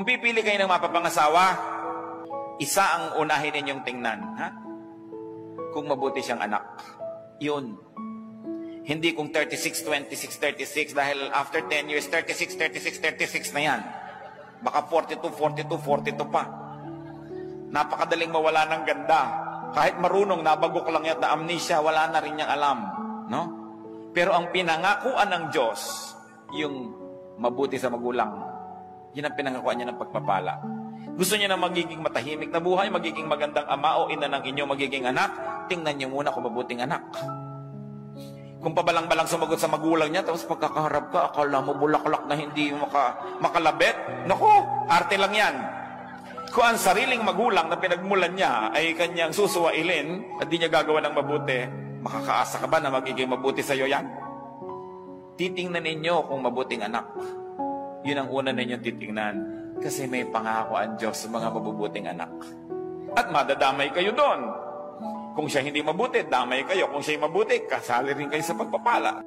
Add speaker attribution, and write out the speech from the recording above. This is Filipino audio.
Speaker 1: Kung pipili kayo ng mapapangasawa, isa ang unahin ninyong tingnan, ha? Kung mabuti siyang anak. Yun. Hindi kung 36, 26, 36, dahil after 10 years, 36, 36, 36 na yan. Baka 42, 42, 42 pa. Napakadaling mawala ng ganda. Kahit marunong, nabagok lang yan na amnesia, wala na rin niyang alam. No? Pero ang pinangakuan ng Diyos, yung mabuti sa magulang, yun ang pinangakuan niya ng pagpapala. Gusto niya na magiging matahimik na buhay, magiging magandang ama o ina ng inyo magiging anak, tingnan niyo muna kung mabuting anak. Kung pabalang-balang sumagot sa magulang niya, tapos pagkakaharap ka, akala mo bulaklak na hindi makalabit, naku, arte lang yan. Kung ang sariling magulang na pinagmulan niya ay kanyang susuwailin at di niya gagawa ng mabuti, makakaasa ka ba na magiging mabuti sa iyo yan? Titingnan ninyo kung mabuting anak. Yun ang una ninyong titingnan. Kasi may pangako ang Diyos sa mga mabubuting anak. At madadamay kayo doon. Kung siya hindi mabuti, damay kayo. Kung siya mabuti, kasali rin kayo sa pagpapala.